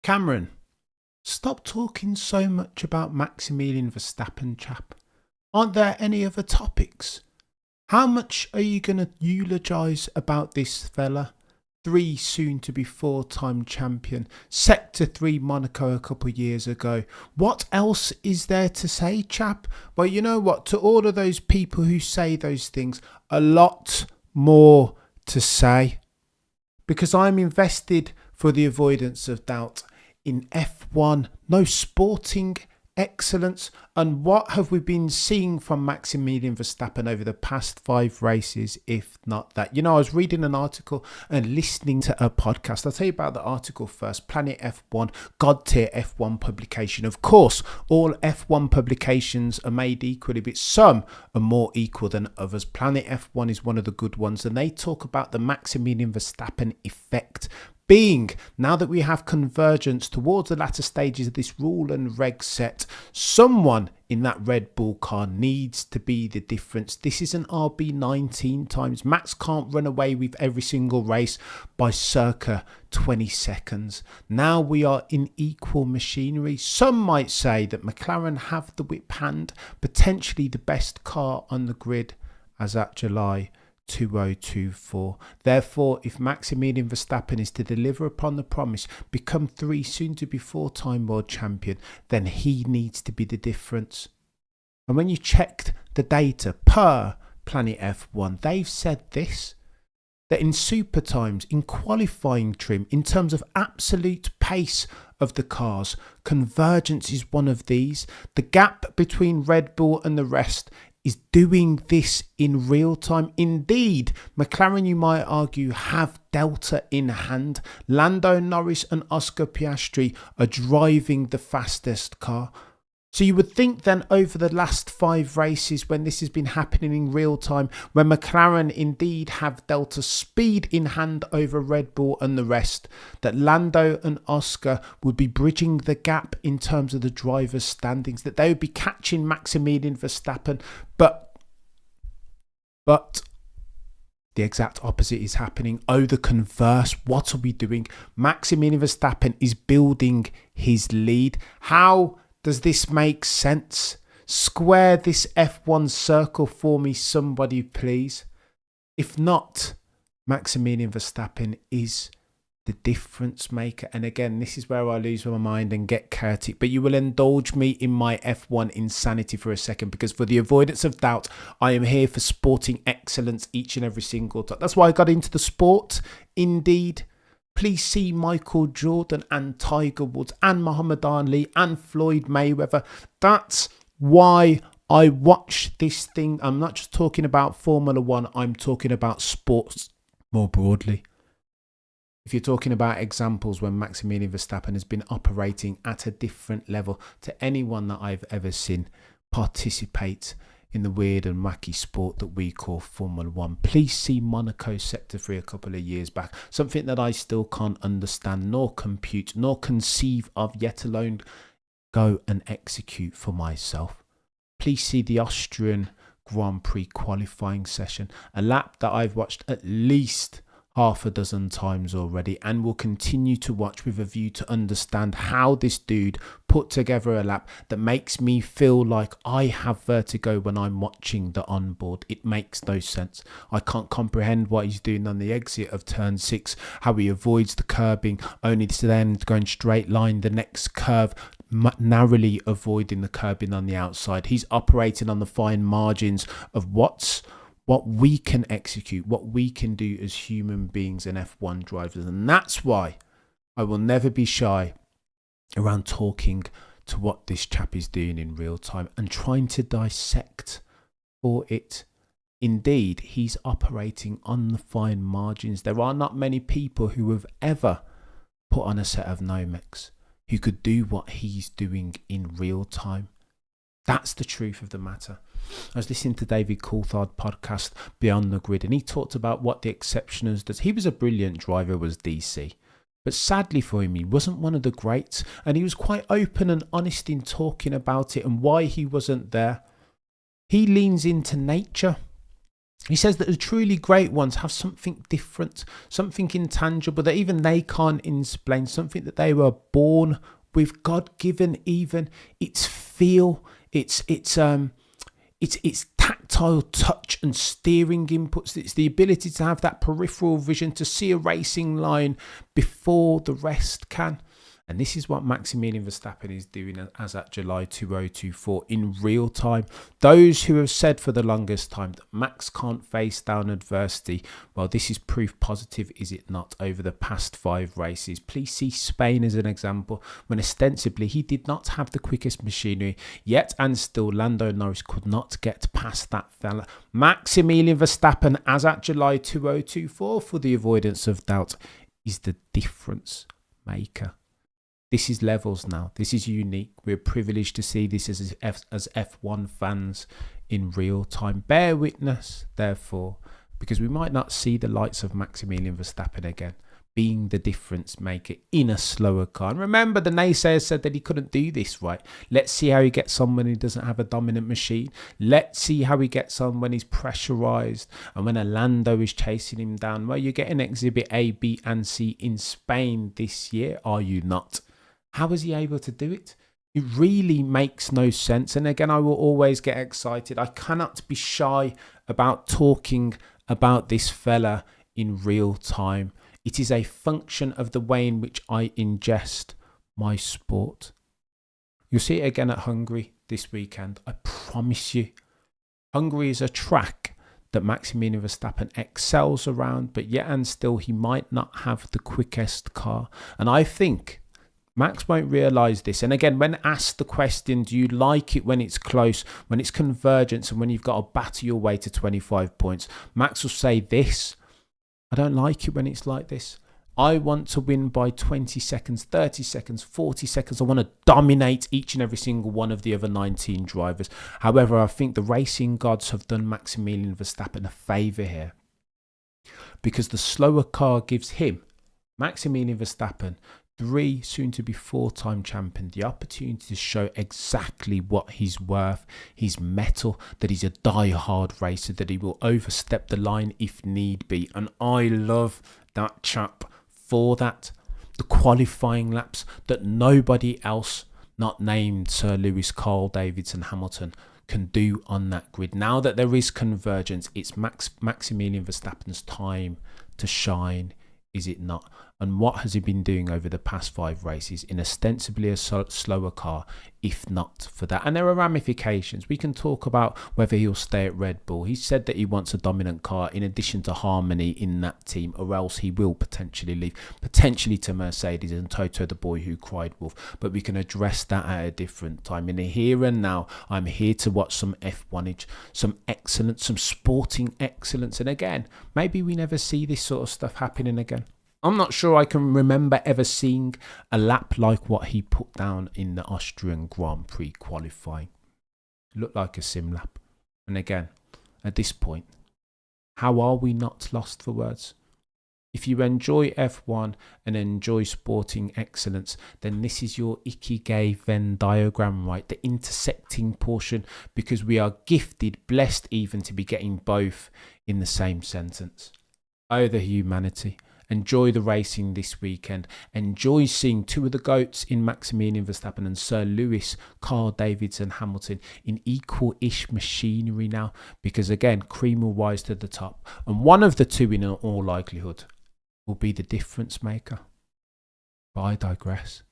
Cameron, stop talking so much about Maximilian Verstappen, chap. Aren't there any other topics? How much are you going to eulogise about this fella? Three soon to be four-time champion, Sector 3 Monaco a couple of years ago. What else is there to say, chap? Well, you know what? To all of those people who say those things, a lot more to say. Because I'm invested, for the avoidance of doubt, in F1, no sporting excellence. And what have we been seeing from Maximilian Verstappen over the past 5 races, if not that? You know, I was reading an article and listening to a podcast. I'll tell you about the article first. Planet F1, God tier F1 publication. Of course, all F1 publications are made equally, but some are more equal than others. Planet F1 is one of the good ones, and they talk about the Maximilian Verstappen effect being, now that we have convergence towards the latter stages of this rule and reg set, someone in that Red Bull car needs to be the difference. This is an RB19 times. Max can't run away with every single race by circa 20 seconds. Now we are in equal machinery. Some might say that McLaren have the whip hand, potentially the best car on the grid as at July 2024. Therefore, if Maximilian Verstappen is to deliver upon the promise, become 3 soon to be 4-time world champion, then he needs to be the difference. And when you checked the data per Planet F1, they've said this, that in super times, in qualifying trim, in terms of absolute pace of the cars, convergence is one of these. The gap between Red Bull and the rest is doing this in real time. Indeed, McLaren, you might argue, have Delta in hand. Lando Norris and Oscar Piastri are driving the fastest car. So you would think then over the last 5 races, when this has been happening in real time, when McLaren indeed have Delta speed in hand over Red Bull and the rest, that Lando and Oscar would be bridging the gap in terms of the drivers' standings, that they would be catching Maximilian Verstappen. But the exact opposite is happening. Oh, the converse. What are we doing? Maximilian Verstappen is building his lead. How does this make sense? Square this F1 circle for me, somebody, please. If not, Maximilian Verstappen is the difference maker. And again, this is where I lose my mind and get chaotic. But you will indulge me in my F1 insanity for a second, because for the avoidance of doubt, I am here for sporting excellence each and every single time. That's why I got into the sport. Indeed. Please see Michael Jordan and Tiger Woods and Muhammad Ali and Floyd Mayweather. That's why I watch this thing. I'm not just talking about Formula One. I'm talking about sports more broadly. If you're talking about examples when Maximilian Verstappen has been operating at a different level to anyone that I've ever seen participate in the weird and wacky sport that we call Formula One. Please see Monaco Sector 3 a couple of years back. Something that I still can't understand, nor compute, nor conceive of, yet alone go and execute for myself. Please see the Austrian Grand Prix qualifying session, a lap that I've watched at least half a dozen times already, and will continue to watch with a view to understand how this dude put together a lap that makes me feel like I have vertigo when I'm watching the onboard. It makes no sense. I can't comprehend what he's doing on the exit of turn 6, how he avoids the curbing only to then go in straight line the next curve, narrowly avoiding the curbing on the outside. He's operating on the fine margins of what we can execute, what we can do as human beings and F1 drivers. And that's why I will never be shy around talking to what this chap is doing in real time and trying to dissect for it. Indeed, he's operating on the fine margins. There are not many people who have ever put on a set of Nomex who could do what he's doing in real time. That's the truth of the matter. I was listening to David Coulthard podcast Beyond the Grid, and he talked about what the exceptionals does. He was a brilliant driver, was DC, but sadly for him, he wasn't one of the greats, and he was quite open and honest in talking about it and why he wasn't there. He leans into nature. He says that the truly great ones have something different, something intangible that even they can't explain, something that they were born with, God given. Even it's feel, it's tactile touch and steering inputs. It's the ability to have that peripheral vision to see a racing line before the rest can. And this is what Maximilian Verstappen is doing as at July 2024 in real time. Those who have said for the longest time that Max can't face down adversity, well, this is proof positive, is it not, over the past 5 races. Please see Spain as an example, when ostensibly he did not have the quickest machinery, yet and still Lando Norris could not get past that fella. Maximilian Verstappen as at July 2024, for the avoidance of doubt, is the difference maker. This is levels now. This is unique. We're privileged to see this as F1 fans in real time. Bear witness, therefore, because we might not see the likes of Maximilian Verstappen again, being the difference maker in a slower car. And remember, the naysayers said that he couldn't do this, right? Let's see how he gets on when he doesn't have a dominant machine. Let's see how he gets on when he's pressurised and when a Lando is chasing him down. Well, you're getting Exhibit A, B and C in Spain this year, are you not? How is he able to do it? It really makes no sense. And again, I will always get excited. I cannot be shy about talking about this fella in real time. It is a function of the way in which I ingest my sport. You'll see it again at Hungary this weekend. I promise you. Hungary is a track that Maximilian Verstappen excels around, but yet and still he might not have the quickest car. And I think Max won't realise this. And again, when asked the question, do you like it when it's close, when it's convergence and when you've got to battle your way to 25 points? Max will say this: I don't like it when it's like this. I want to win by 20 seconds, 30 seconds, 40 seconds. I want to dominate each and every single one of the other 19 drivers. However, I think the racing gods have done Maximilian Verstappen a favour here, because the slower car gives him, Maximilian Verstappen, 3, soon to be 4-time champion, the opportunity to show exactly what he's worth, his mettle, that he's a die-hard racer, that he will overstep the line if need be. And I love that chap for that. The qualifying laps that nobody else, not named Sir Lewis, Carl, Davidson, Hamilton, can do on that grid. Now that there is convergence, it's Maximilian Verstappen's time to shine, is it not? And what has he been doing over the past 5 races in ostensibly a slower car, if not for that? And there are ramifications. We can talk about whether he'll stay at Red Bull. He said that he wants a dominant car in addition to harmony in that team, or else he will potentially leave, potentially to Mercedes and Toto the boy who cried wolf. But we can address that at a different time. In the here and now, I'm here to watch some F1-age, some excellence, some sporting excellence. And again, maybe we never see this sort of stuff happening again. I'm not sure I can remember ever seeing a lap like what he put down in the Austrian Grand Prix qualifying. It looked like a sim lap. And again, at this point, how are we not lost for words? If you enjoy F1 and enjoy sporting excellence, then this is your Ikigai Venn diagram, right? The intersecting portion, because we are gifted, blessed even, to be getting both in the same sentence. Oh, the humanity. Enjoy the racing this weekend. Enjoy seeing 2 of the GOATs in Maximilian Verstappen and Sir Lewis, Carl, Davidson, Hamilton in equal-ish machinery now. Because again, cream will rise to the top. And one of the 2, in all likelihood, will be the difference maker. But I digress.